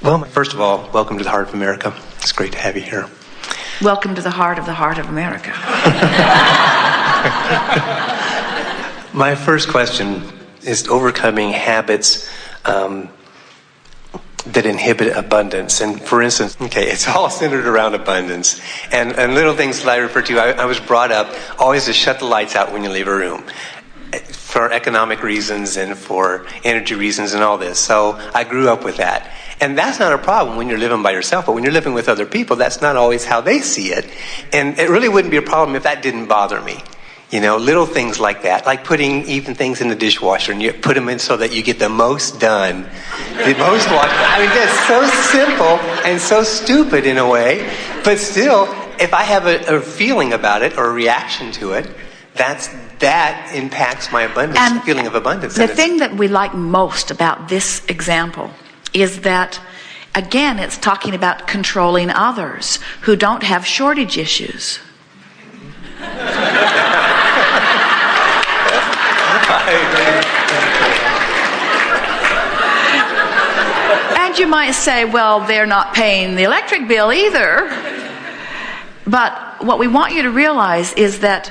Well, first of all, welcome to the Heart of America. It's great to have you here. Welcome to the heart of America. My first question is overcoming habits that inhibit abundance. And for instance, it's all centered around abundance. And little things that I refer to, I was brought up always to shut the lights out when you leave a room, for economic reasons and for energy reasons and all this. So I grew up with that. And that's not a problem when you're living by yourself, but when you're living with other people, that's not always how they see it. And it really wouldn't be a problem if that didn't bother me. You know, little things like that, like putting even things in the dishwasher, and you put them in so that you get the most done, the most washed. I mean, that's so simple and so stupid in a way, but still, if I have a feeling about it or a reaction to it, that impacts my abundance, and feeling of abundance. The thing that we like most about this example is that, again, it's talking about controlling others who don't have shortage issues. And you might say, well, they're not paying the electric bill either. But what we want you to realize is that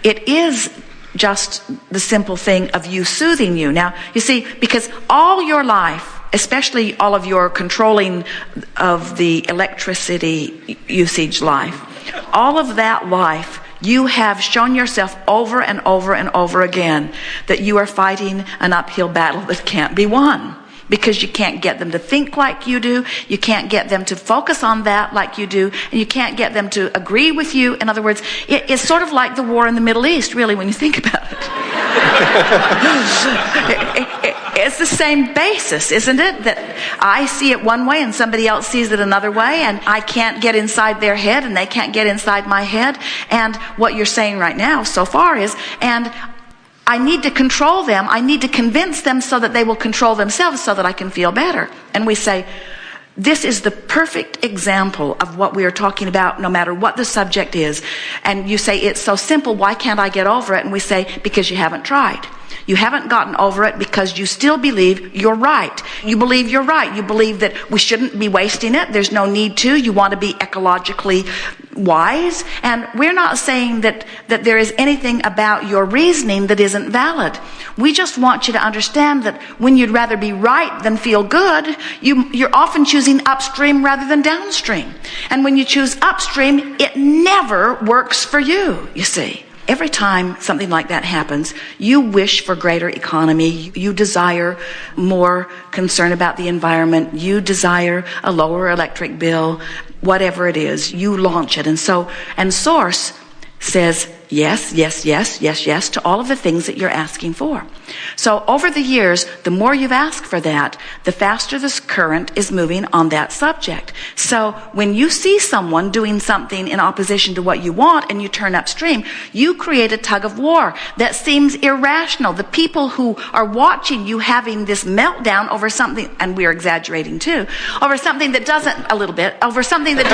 it is just the simple thing of you soothing you. Now, you see, because all your life, especially all of your controlling of the electricity usage life, all of that life, you have shown yourself over and over and over again that you are fighting an uphill battle that can't be won. Because you can't get them to think like you do, you can't get them to focus on that like you do, and you can't get them to agree with you. In other words, it's sort of like the war in the Middle East, really, when you think about it. It's the same basis, isn't it? That I see it one way and somebody else sees it another way, and I can't get inside their head and they can't get inside my head. And what you're saying right now so far is, and I need to control them. I need to convince them so that they will control themselves so that I can feel better. And we say, this is the perfect example of what we are talking about, no matter what the subject is. And you say, it's so simple, why can't I get over it? And we say, because you haven't tried. You haven't gotten over it because you still believe you're right. You believe you're right. You believe that we shouldn't be wasting it. There's no need to. You want to be ecologically wise. And we're not saying that there is anything about your reasoning that isn't valid. We just want you to understand that when you'd rather be right than feel good, you're often choosing upstream rather than downstream. And when you choose upstream, it never works for you, you see. Every time something like that happens, you wish for greater economy, you desire more concern about the environment, you desire a lower electric bill, whatever it is, you launch it. And Source says yes, yes, yes, yes, yes to all of the things that you're asking for. So over the years, the more you've asked for that, the faster this current is moving on that subject. So when you see someone doing something in opposition to what you want and you turn upstream, you create a tug of war that seems irrational. The people who are watching you having this meltdown over something, and we're exaggerating too, over something that doesn't, a little bit, over something that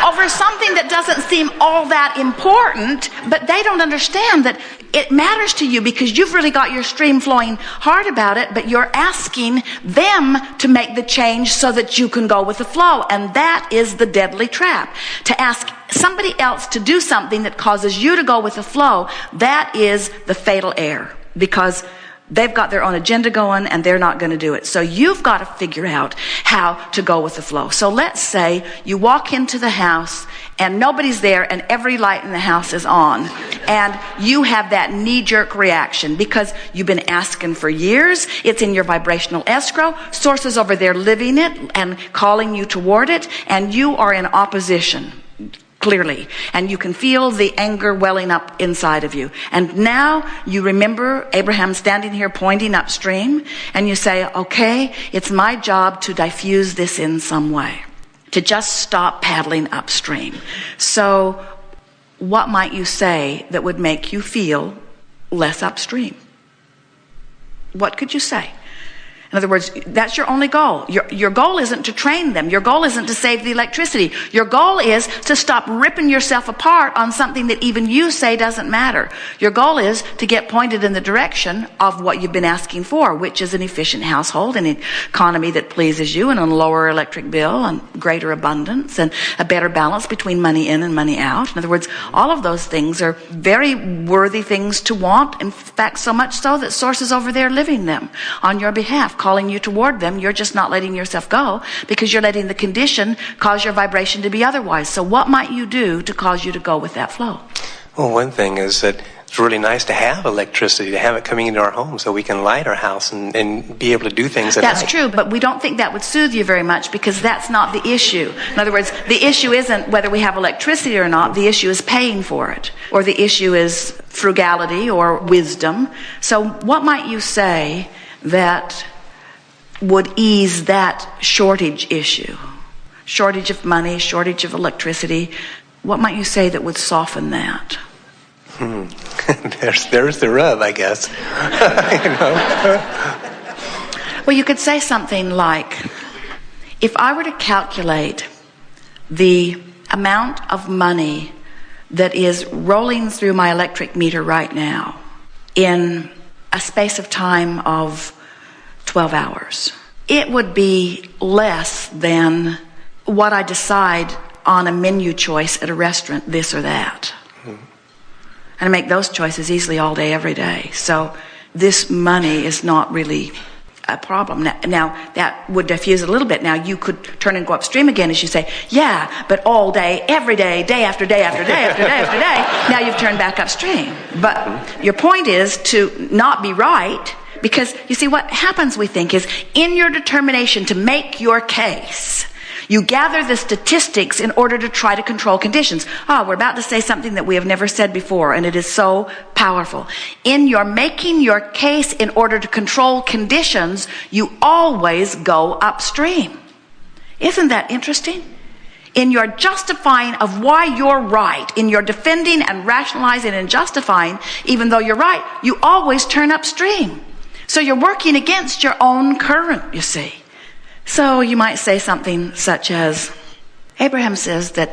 over something that doesn't seem all that important, but they don't understand that it matters to you because you've really got your stream flowing hard about it, but you're asking them to make the change so that you can go with the flow. And that is the deadly trap. To ask somebody else to do something that causes you to go with the flow, that is the fatal error, because they've got their own agenda going and they're not going to do it. So you've got to figure out how to go with the flow. So let's say you walk into the house and nobody's there and every light in the house is on. And you have that knee-jerk reaction because you've been asking for years. It's in your vibrational escrow. Source is over there living it and calling you toward it. And you are in opposition. Clearly, and you can feel the anger welling up inside of you. And now you remember Abraham standing here pointing upstream, and you say, okay, it's my job to diffuse this in some way, to just stop paddling upstream. So what might you say that would make you feel less upstream? What could you say? In other words, that's your only goal. Your goal isn't to train them. Your goal isn't to save the electricity. Your goal is to stop ripping yourself apart on something that even you say doesn't matter. Your goal is to get pointed in the direction of what you've been asking for, which is an efficient household, an economy that pleases you, and a lower electric bill, and greater abundance, and a better balance between money in and money out. In other words, all of those things are very worthy things to want. In fact, so much so that Source is over there living them on your behalf, calling you toward them. You're just not letting yourself go because you're letting the condition cause your vibration to be otherwise. So what might you do to cause you to go with that flow? Well, one thing is that it's really nice to have electricity, to have it coming into our home so we can light our house and be able to do things at night. That's true, but we don't think that would soothe you very much because that's not the issue. In other words, the issue isn't whether we have electricity or not. The issue is paying for it. Or the issue is frugality or wisdom. So what might you say that would ease that shortage issue? Shortage of money, shortage of electricity. What might you say that would soften that? There's the rub, I guess. Well, you could say something like, if I were to calculate the amount of money that is rolling through my electric meter right now in a space of time of 12 hours, it would be less than what I decide on a menu choice at a restaurant, this or that. And I make those choices easily all day, every day. So this money is not really a problem. Now that would diffuse it a little bit. Now you could turn and go upstream again as you say, yeah, but all day, every day, day after day after day after day after day, now you've turned back upstream. But your point is to not be right, because you see what happens, we think, is in your determination to make your case, you gather the statistics in order to try to control conditions. We're about to say something that we have never said before, and it is so powerful. In your making your case in order to control conditions, you always go upstream. Isn't that interesting? In your justifying of why you're right, in your defending and rationalizing and justifying, even though you're right, you always turn upstream. So you're working against your own current, you see. So you might say something such as, Abraham says that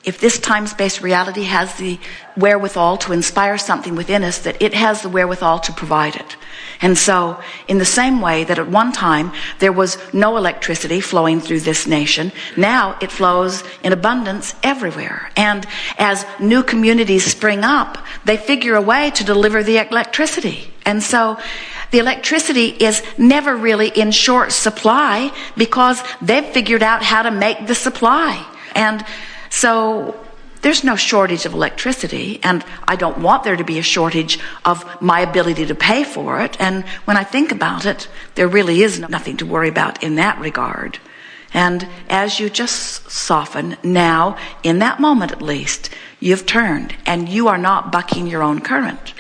if this time-space reality has the wherewithal to inspire something within us, that it has the wherewithal to provide it. And so, in the same way that at one time there was no electricity flowing through this nation, now it flows in abundance everywhere. And as new communities spring up, they figure a way to deliver the electricity. And so, the electricity is never really in short supply because they've figured out how to make the supply. And so there's no shortage of electricity, and I don't want there to be a shortage of my ability to pay for it. And when I think about it, there really is nothing to worry about in that regard. And as you just soften, now, in that moment at least, you've turned, and you are not bucking your own current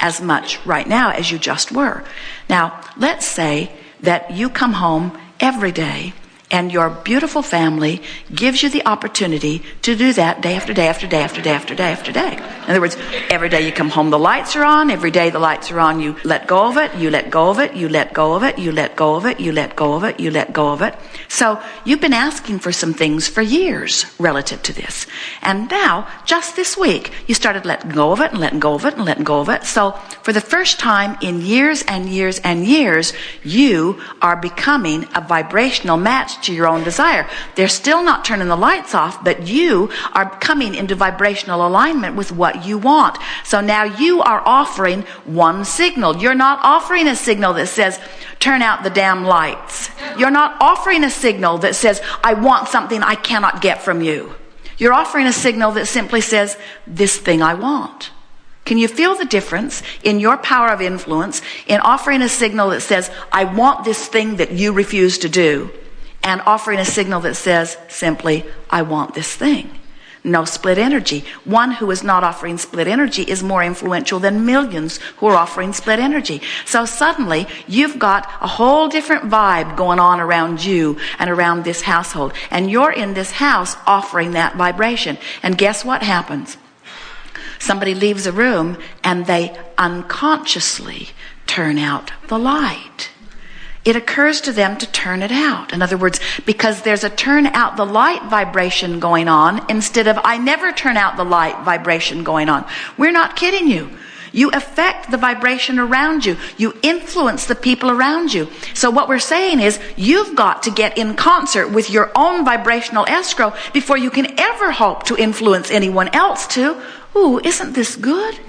as much right now as you just were. Now, let's say that you come home every day and your beautiful family gives you the opportunity to do that day after day after day after day after day after day. In other words, every day you come home, the lights are on. Every day the lights are on, you let go of it, you let go of it, you let go of it, you let go of it, you let go of it, you let go of it. So you've been asking for some things for years relative to this. And now, just this week, you started letting go of it and letting go of it and letting go of it. So for the first time in years and years and years, you are becoming a vibrational match to your own desire. They're still not turning the lights off, but you are coming into vibrational alignment with what you want. So now you are offering one signal. You're not offering a signal that says, turn out the damn lights. You're not offering a signal that says, I want something I cannot get from you. You're offering a signal that simply says, this thing I want. Can you feel the difference in your power of influence in offering a signal that says, I want this thing that you refuse to do, and offering a signal that says simply, I want this thing? No split energy. One who is not offering split energy is more influential than millions who are offering split energy. So suddenly, you've got a whole different vibe going on around you and around this household. And you're in this house offering that vibration. And guess what happens? Somebody leaves a room and they unconsciously turn out the light. it occurs to them to turn it out. In other words, because there's a turn out the light vibration going on instead of I never turn out the light vibration going on. We're not kidding you. You affect the vibration around you. You influence the people around you. So what we're saying is you've got to get in concert with your own vibrational escrow before you can ever hope to influence anyone else to. Ooh, isn't this good?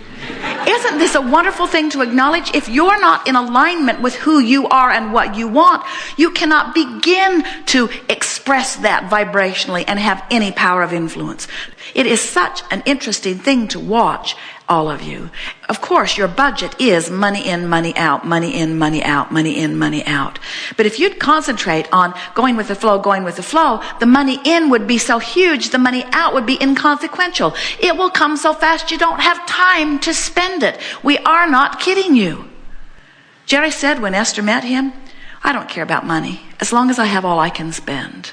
Isn't this a wonderful thing to acknowledge? If you're not in alignment with who you are and what you want, you cannot begin to express that vibrationally and have any power of influence. It is such an interesting thing to watch, all of you. Of course, your budget is money in, money out, money in, money out, money in, money out. But if you'd concentrate on going with the flow, the money in would be so huge, the money out would be inconsequential. It will come so fast you don't have time to spend it. We are not kidding you. Jerry said when Esther met him, I don't care about money as long as I have all I can spend.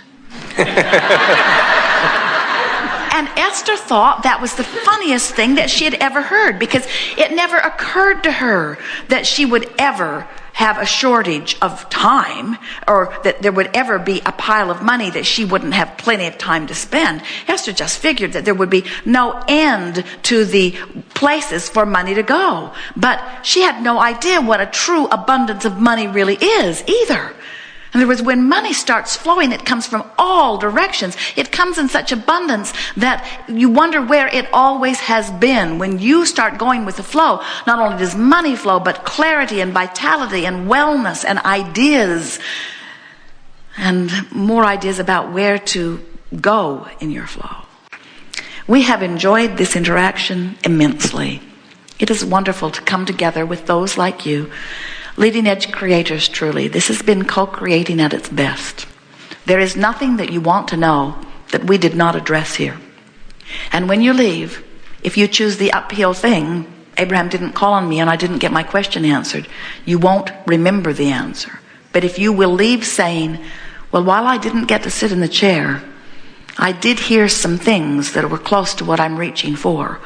And Esther thought that was the funniest thing that she had ever heard, because it never occurred to her that she would ever have a shortage of time, or that there would ever be a pile of money that she wouldn't have plenty of time to spend. Esther just figured that there would be no end to the places for money to go. But she had no idea what a true abundance of money really is either. In other words, when money starts flowing, it comes from all directions. It comes in such abundance that you wonder where it always has been. When you start going with the flow, not only does money flow, but clarity and vitality and wellness and ideas, and more ideas about where to go in your flow. We have enjoyed this interaction immensely. It is wonderful to come together with those like you, leading edge creators. Truly, this has been co-creating at its best. There is nothing that you want to know that we did not address here. And when you leave, if you choose the uphill thing, Abraham didn't call on me and I didn't get my question answered, you won't remember the answer. But if you will leave saying, well, while I didn't get to sit in the chair, I did hear some things that were close to what I'm reaching for.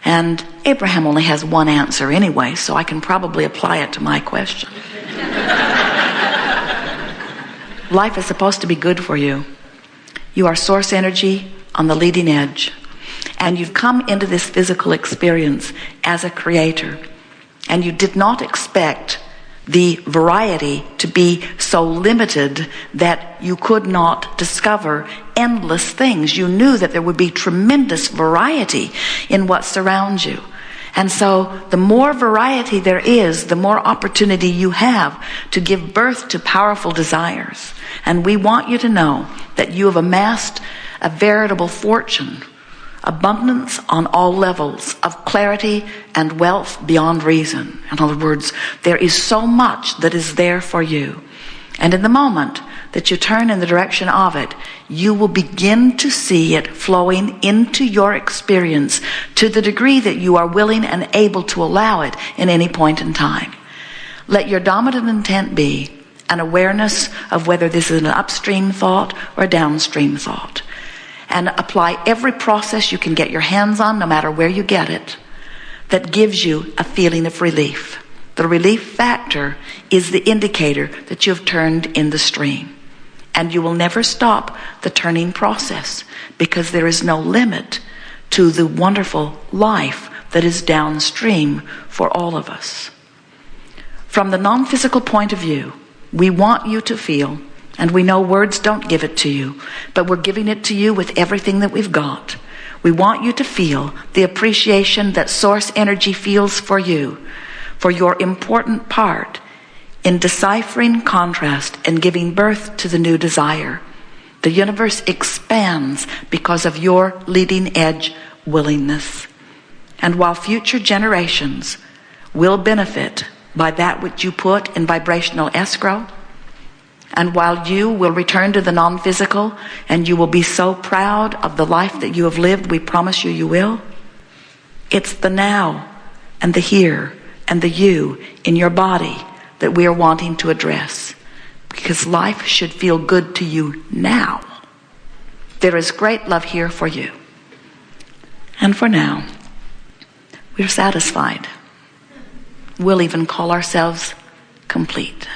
And Abraham only has one answer anyway, so I can probably apply it to my question. Life is supposed to be good for you. You are source energy on the leading edge. And you've come into this physical experience as a creator. And you did not expect the variety to be so limited that you could not discover endless things. You knew that there would be tremendous variety in what surrounds you. And so the more variety there is, the more opportunity you have to give birth to powerful desires. And we want you to know that you have amassed a veritable fortune, abundance on all levels of clarity and wealth beyond reason. In other words, there is so much that is there for you. And in the moment that you turn in the direction of it, you will begin to see it flowing into your experience to the degree that you are willing and able to allow it in any point in time. Let your dominant intent be an awareness of whether this is an upstream thought or a downstream thought. And apply every process you can get your hands on, no matter where you get it, that gives you a feeling of relief. The relief factor is the indicator that you've turned in the stream. And you will never stop the turning process, because there is no limit to the wonderful life that is downstream for all of us. From the non-physical point of view, we want you to feel, and we know words don't give it to you, but we're giving it to you with everything that we've got. We want you to feel the appreciation that source energy feels for you, for your important part in deciphering contrast and giving birth to the new desire. The universe expands because of your leading edge willingness. And while future generations will benefit by that which you put in vibrational escrow, and while you will return to the non-physical and you will be so proud of the life that you have lived, we promise you, you will. It's the now and the here and the you in your body that we are wanting to address, because life should feel good to you now. There is great love here for you. And for now, we're satisfied. We'll even call ourselves complete.